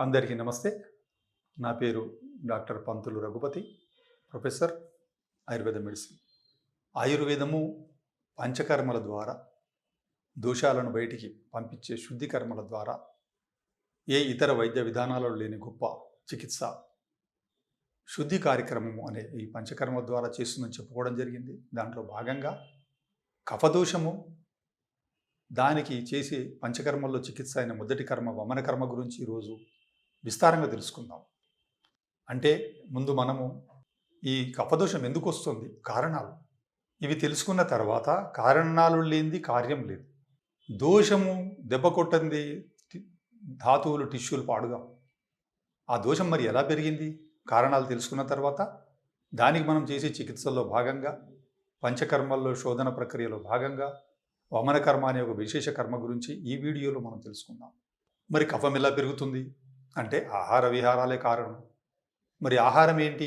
అందరికీ నమస్తే. నా పేరు డాక్టర్ పంతులు రఘుపతి, ప్రొఫెసర్ ఆయుర్వేద మెడిసిన్. ఆయుర్వేదము పంచకర్మల ద్వారా దోషాలను బయటికి పంపించే శుద్ధి కర్మల ద్వారా ఏ ఇతర వైద్య విధానాలలో లేని గొప్ప చికిత్స శుద్ధి కార్యక్రమము అనే ఈ పంచకర్మల ద్వారా చేస్తుందని చెప్పుకోవడం జరిగింది. దాంట్లో భాగంగా కఫదోషము దానికి చేసే పంచకర్మల్లో చికిత్స అయిన మొదటి కర్మ వమన కర్మ గురించి ఈరోజు విస్తారంగా తెలుసుకుందాం. అంటే ముందు మనము ఈ కఫదోషం ఎందుకు వస్తుంది, కారణాలు ఇవి తెలుసుకున్న తర్వాత కారణాలు లేనిది కార్యం లేదు. దోషము దెబ్బ కొట్టింది, ధాతువులు టిష్యూలు పాడుగా. ఆ దోషం మరి ఎలా పెరిగింది, కారణాలు తెలుసుకున్న తర్వాత దానికి మనం చేసే చికిత్సల్లో భాగంగా పంచకర్మల్లో శోధన ప్రక్రియలో భాగంగా వమన కర్మ అనే ఒక విశేష కర్మ గురించి ఈ వీడియోలో మనం తెలుసుకుందాం. మరి కఫం ఎలా పెరుగుతుంది అంటే ఆహార విహారాలే కారణం. మరి ఆహారం ఏంటి?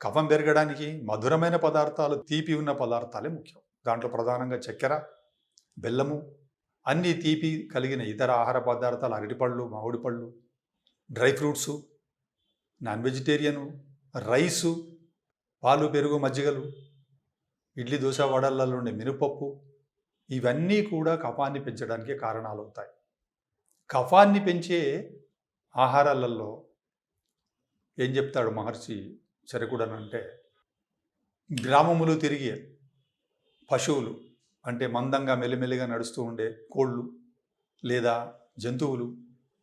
కఫం పెరగడానికి మధురమైన పదార్థాలు, తీపి ఉన్న పదార్థాలే ముఖ్యం. దాంట్లో ప్రధానంగా చక్కెర, బెల్లము, అన్ని తీపి కలిగిన ఇతర ఆహార పదార్థాలు, అరటిపళ్ళు, మామిడి పళ్ళు, dry fruits, non vegetarian, rice, పాలు, పెరుగు, మజ్జిగలు, ఇడ్లీ, దోశ, వడలలో ఉండే మినపప్పు, ఇవన్నీ కూడా కఫాన్ని పెంచడానికి కారణాలు అవుతాయి. కఫాన్ని పెంచే ఆహారాలలో ఏం చెప్తాడు మహర్షి చరకుడని అంటే, గ్రామములు తిరిగే పశువులు అంటే మందంగా మెల్లిమెల్లిగా నడుస్తూ ఉండే కోళ్ళు లేదా జంతువులు,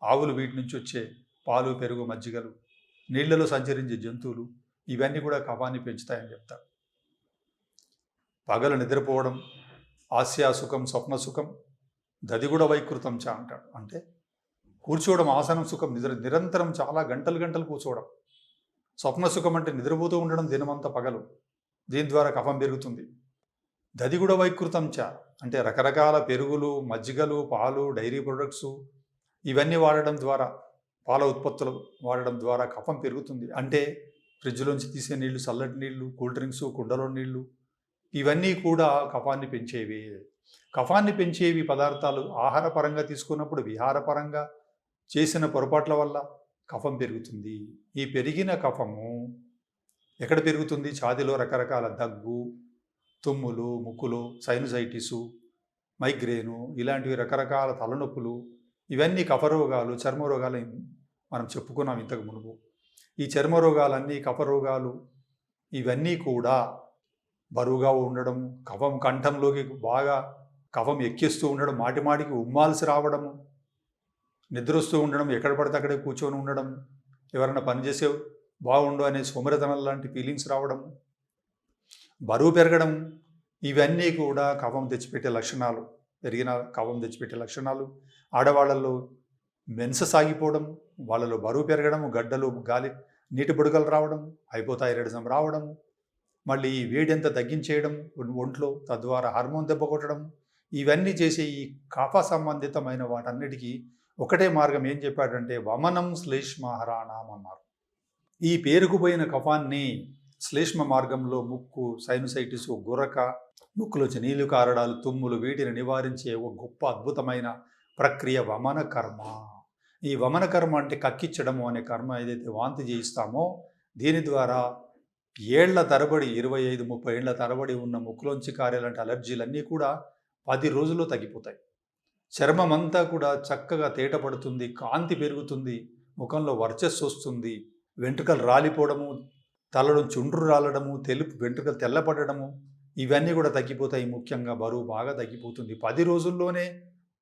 ఆవులు, వీటి నుంచి వచ్చే పాలు, పెరుగు, మజ్జిగలు, నీళ్లలో సంచరించే జంతువులు, ఇవన్నీ కూడా కఫాన్ని పెంచుతాయని చెప్తాడు. పగలు నిద్రపోవడం, ఆస్యాసుఖం, స్వప్న సుఖం, దది కూడా వైకృతం చ అంటాడు. అంటే కూర్చోవడం, ఆసనం సుఖం, నిరంతరం చాలా గంటలు గంటలు కూర్చోవడం. స్వప్న సుఖం అంటే నిద్రపోతూ ఉండడం దినమంతా పగలు, దీని ద్వారా కఫం పెరుగుతుంది. దది కూడా వైకృతం చ అంటే రకరకాల పెరుగులు, మజ్జిగలు, పాలు, డైరీ ప్రొడక్ట్స్ ఇవన్నీ వాడడం ద్వారా, పాల ఉత్పత్తులు వాడడం ద్వారా కఫం పెరుగుతుంది. అంటే ఫ్రిడ్జ్లోంచి తీసే నీళ్లు, చల్లటి నీళ్లు, కూల్ డ్రింక్స్, కుండలో నీళ్లు, ఇవన్నీ కూడా కఫాన్ని పెంచేవి. కఫాన్ని పెంచేవి పదార్థాలు ఆహారపరంగా తీసుకున్నప్పుడు విహారపరంగా చేసిన పొరపాట్ల వల్ల కఫం పెరుగుతుంది. ఈ పెరిగిన కఫము ఎక్కడ పెరుగుతుంది? ఛాతీలో రకరకాల దగ్గు, తుమ్ములు, ముక్కులు, సైనసైటిసు, మైగ్రేను, ఇలాంటివి రకరకాల తలనొప్పులు, ఇవన్నీ కఫరోగాలు, చర్మరోగాలు మనం చెప్పుకున్నాం ఇంతకు మునుపు. ఈ చర్మరోగాలన్నీ, కఫరోగాలు, ఇవన్నీ కూడా బరువుగా ఉండడం, కఫం కంఠంలోకి బాగా కఫం ఎక్కిస్తూ ఉండడం, మాటిమాటికి ఉమ్మాల్సి రావడము, నిద్రొస్తూ ఉండడం, ఎక్కడ పడితే అక్కడే కూర్చొని ఉండడం, ఎవరైనా పనిచేసే బాగుండు అనే సోమరితనం లాంటి ఫీలింగ్స్ రావడం, బరువు పెరగడం, ఇవన్నీ కూడా కఫం తెచ్చిపెట్టే లక్షణాలు, పెరిగిన కఫం తెచ్చిపెట్టే లక్షణాలు. ఆడవాళ్ళలో మెన్సెస్ ఆగిపోవడం, వాళ్ళలో బరువు పెరగడం, గడ్డలు, గాలి, నీటి బుడగలు రావడం, హైపోథైరాయిడిజం రావడం, మళ్ళీ ఈ వేడెంత తగ్గించేయడం ఒంట్లో, తద్వారా హార్మోన్ దెబ్బ కొట్టడం, ఇవన్నీ చేసే ఈ కఫ సంబంధితమైన వాటన్నిటికీ ఒకటే మార్గం ఏం చెప్పాడంటే వమనం శ్లేష్మాహరాణం అన్నారు. ఈ పేరుకుపోయిన కఫాన్ని శ్లేష్మ మార్గంలో ముక్కు, సైనసైటిస్, గురక, ముక్కులో నీళ్లు కారడాలు, తుమ్ములు, వీటిని నివారించే ఒక గొప్ప అద్భుతమైన ప్రక్రియ వమన కర్మ. ఈ వమన కర్మ అంటే కక్కించడము అనే కర్మ ఏదైతే వాంతి చేయిస్తామో, దీని ద్వారా ఏళ్ల తరబడి 25-30 ఏళ్ల తరబడి ఉన్న ముక్కులోంచి కారేలాంటి అలర్జీలన్నీ కూడా 10 రోజుల్లో తగ్గిపోతాయి. చర్మం అంతా కూడా చక్కగా తేటపడుతుంది, కాంతి పెరుగుతుంది, ముఖంలో వర్చస్సు వస్తుంది, వెంట్రుకలు రాలిపోవడము, తలలో చుండ్రు రాలడము, వెంట్రుకలు తెల్లపడడము, ఇవన్నీ కూడా తగ్గిపోతాయి. ముఖ్యంగా బరువు బాగా తగ్గిపోతుంది. 10 రోజుల్లోనే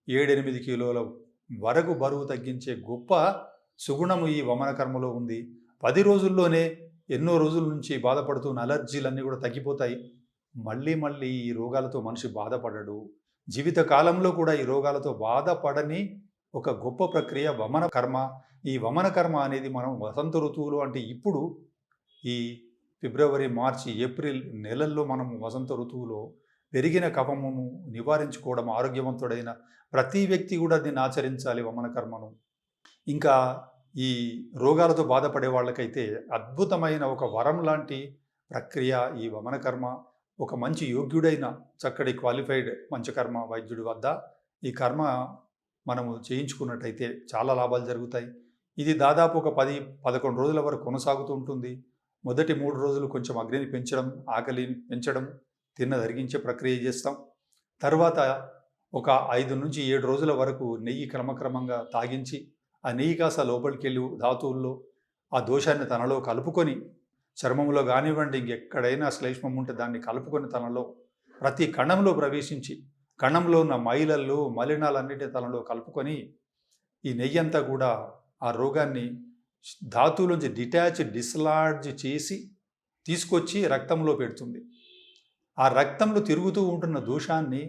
7-8 కిలోల వరకు బరువు తగ్గించే గొప్ప సుగుణము ఈ వమన కర్మలో ఉంది. 10 రోజుల్లోనే ఎన్నో రోజుల నుంచి బాధపడుతున్న అలర్జీలన్నీ కూడా తగ్గిపోతాయి. మళ్ళీ ఈ రోగాలతో మనిషి బాధపడడు. జీవితకాలంలో కూడా ఈ రోగాలతో బాధపడని ఒక గొప్ప ప్రక్రియ వమన కర్మ. ఈ వమన కర్మ అనేది మనం వసంత ఋతువులో, అంటే ఇప్పుడు ఈ ఫిబ్రవరి, మార్చి, ఏప్రిల్ నెలల్లో మనం వసంత ఋతువులో పెరిగిన కఫమును నివారించుకోవడం, ఆరోగ్యవంతుడైన ప్రతి వ్యక్తి కూడా దీన్ని ఆచరించాలి వమన కర్మను. ఇంకా ఈ రోగాలతో బాధపడే వాళ్ళకైతే అద్భుతమైన ఒక వరం లాంటి ప్రక్రియ ఈ వమన కర్మ. ఒక మంచి యోగ్యుడైన చక్కటి క్వాలిఫైడ్ పంచకర్మ వైద్యుడి వద్ద ఈ కర్మ మనము చేయించుకున్నట్టయితే చాలా లాభాలు జరుగుతాయి. ఇది దాదాపు ఒక 10-11 రోజుల వరకు కొనసాగుతూ ఉంటుంది. మొదటి 3 రోజులు కొంచెం అగ్నిని పెంచడం, ఆకలిని పెంచడం, తిన్నది అరిగించే ప్రక్రియ చేస్తాం. తర్వాత ఒక 5-7 రోజుల వరకు నెయ్యి క్రమక్రమంగా తాగించి, ఆ నెయ్యి కాస్త లోపలికెళ్ళి ధాతువుల్లో ఆ దోషాన్ని తనలో కలుపుకొని, చర్మంలో కానివ్వండి, ఇంకెక్కడైనా శ్లేష్మం ఉంటే దాన్ని కలుపుకొని తనలో ప్రతి కణంలో ప్రవేశించి, కణంలో ఉన్న మైలలు, మలినాలన్నిటిని తనలో కలుపుకొని, ఈ నెయ్యంతా కూడా ఆ రోగాన్ని ధాతువులోంచి డిస్లాడ్జ్ చేసి తీసుకొచ్చి రక్తంలో పెడుతుంది. ఆ రక్తంలో తిరుగుతూ ఉంటున్న దోషాన్ని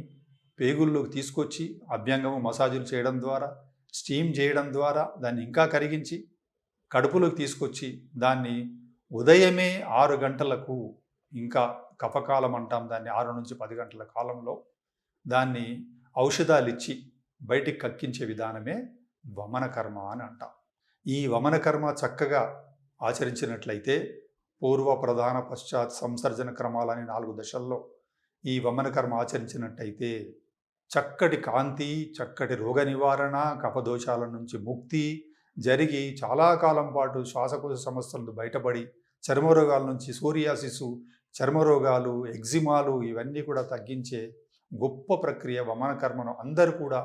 పేగుల్లోకి తీసుకొచ్చి అభ్యంగము మసాజులు చేయడం ద్వారా, స్టీమ్ చేయడం ద్వారా దాన్ని ఇంకా కరిగించి కడుపులోకి తీసుకొచ్చి దాన్ని ఉదయమే 6 గంటలకు, ఇంకా కఫకాలం అంటాం దాన్ని, 6-10 గంటల కాలంలో దాన్ని ఔషధాలు ఇచ్చి బయటికి కక్కించే విధానమే వమన కర్మ అని అంటాం. ఈ వమన కర్మ చక్కగా ఆచరించినట్లయితే పూర్వ, ప్రధాన, పశ్చాత్ సంసర్జన క్రమాలని 4 దశల్లో ఈ వమన కర్మ ఆచరించినట్టయితే చక్కటి కాంతి, చక్కటి రోగ నివారణ, కఫదోషాల నుంచి ముక్తి జరిగి చాలా కాలం పాటు శ్వాసకోశ సమస్యలు బయటపడి చర్మరోగాల నుంచి సోరియాసిస్, చర్మరోగాలు, ఎగ్జిమాలు ఇవన్నీ కూడా తగ్గించే గొప్ప ప్రక్రియ వమన కర్మను అందరూ కూడా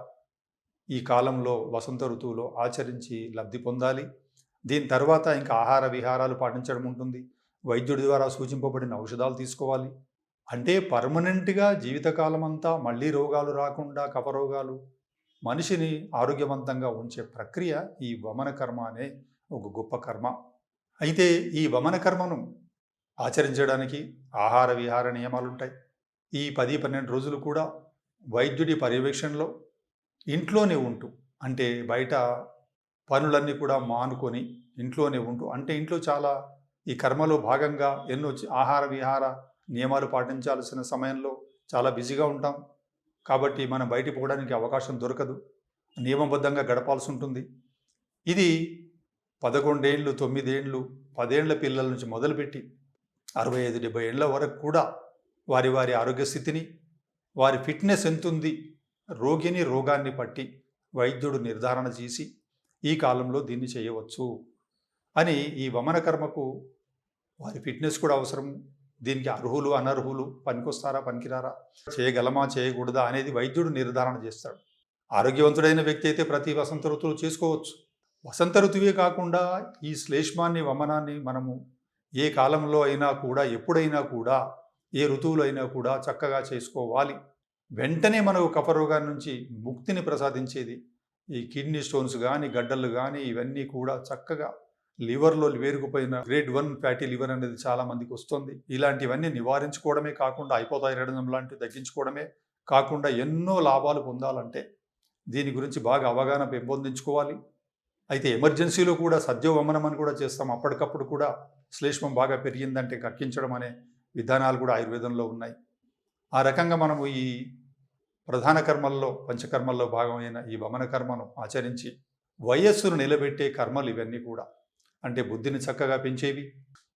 ఈ కాలంలో వసంత ఋతువులో ఆచరించి లబ్ధి పొందాలి. దీని తర్వాత ఇంకా ఆహార విహారాలు పాటించడం ఉంటుంది. వైద్యుడి ద్వారా సూచింపబడిన ఔషధాలు తీసుకోవాలి. అంటే పర్మనెంట్గా జీవితకాలం అంతా మళ్ళీ రోగాలు రాకుండా, కఫరోగాలు, మనిషిని ఆరోగ్యవంతంగా ఉంచే ప్రక్రియ ఈ వమన కర్మ అనే ఒక గొప్ప కర్మ. అయితే ఈ వమన కర్మను ఆచరించడానికి ఆహార విహార నియమాలు ఉంటాయి. ఈ 10-12 రోజులు కూడా వైద్యుడి పర్యవేక్షణలో ఇంట్లోనే ఉంటూ, అంటే బయట పనులన్నీ కూడా మానుకొని ఇంట్లోనే ఉంటూ, అంటే ఇంట్లో చాలా ఈ కర్మలో భాగంగా ఎన్నో ఆహార విహార నియమాలు పాటించాల్సిన సమయంలో చాలా బిజీగా ఉంటాం. కాబట్టి మనం బయటికి పోవడానికి అవకాశం దొరకదు. నియమబద్ధంగా గడపాల్సి ఉంటుంది. ఇది 11 ఏళ్ళు, 9 ఏళ్ళు, 10 ఏళ్ల పిల్లల నుంచి మొదలుపెట్టి 65-70 ఏళ్ల వరకు కూడా వారి వారి ఆరోగ్య స్థితిని, వారి ఫిట్నెస్ ఎంతుంది, రోగిని రోగాన్ని పట్టి వైద్యుడు నిర్ధారణ చేసి ఈ కాలంలో దీన్ని చేయవచ్చు అని, ఈ వమన కర్మకు వారి ఫిట్నెస్ కూడా అవసరం. దీనికి అర్హులు, అనర్హులు, పనికొస్తారా, పనికిరారా, చేయగలమా, చేయకూడదా అనేది వైద్యుడు నిర్ధారణ చేస్తాడు. ఆరోగ్యవంతుడైన వ్యక్తి అయితే ప్రతి వసంత ఋతువులు చేసుకోవచ్చు. వసంత ఋతువే కాకుండా ఈ శ్లేష్మాన్ని, వమనాన్ని మనము ఏ కాలంలో అయినా కూడా, ఎప్పుడైనా కూడా, ఏ ఋతువులో అయినా కూడా చక్కగా చేసుకోవాలి. వెంటనే మనకు కఫరోగాల నుంచి ముక్తిని ప్రసాదించేది ఈ కిడ్నీ స్టోన్స్ కానీ, గడ్డలు కానీ, ఇవన్నీ కూడా చక్కగా లివర్లో వేరుకుపోయిన గ్రేడ్ 1 ఫ్యాటీ లివర్ అనేది చాలామందికి వస్తుంది. ఇలాంటివన్నీ నివారించుకోవడమే కాకుండా, హైపోథైరాయిడిజం లాంటివి తగ్గించుకోవడమే కాకుండా ఎన్నో లాభాలు పొందాలంటే దీని గురించి బాగా అవగాహన పెంపొందించుకోవాలి. అయితే ఎమర్జెన్సీలో కూడా సద్యోవమనం అని కూడా చేస్తాం. అప్పటికప్పుడు కూడా శ్లేష్మం బాగా పెరిగిందంటే కక్కించడం అనే విధానాలు కూడా ఆయుర్వేదంలో ఉన్నాయి. ఆ రకంగా మనము ఈ ప్రధాన కర్మల్లో, పంచకర్మల్లో భాగమైన ఈ వమన కర్మను ఆచరించి వయస్సును నిలబెట్టే కర్మలు ఇవన్నీ కూడా. అంటే బుద్ధిని చక్కగా పెంచేవి,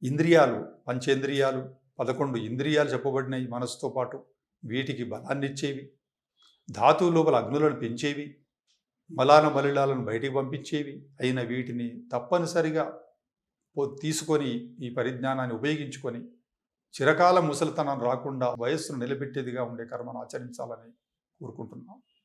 ఇంద్రియాలు, పంచేంద్రియాలు, 11 ఇంద్రియాలు చెప్పబడినాయి మనసుతో పాటు, వీటికి బలాన్ని ఇచ్చేవి, ధాతువు లోపల అగ్నులను పెంచేవి, మలినాలను బయటికి పంపించేవి అయిన వీటిని తప్పనిసరిగా తీసుకొని ఈ పరిజ్ఞానాన్ని ఉపయోగించుకొని చిరకాల ముసలితనం రాకుండా వయస్సును నిలబెట్టేదిగా ఉండే కర్మను ఆచరించాలని కోరుకుంటున్నాం.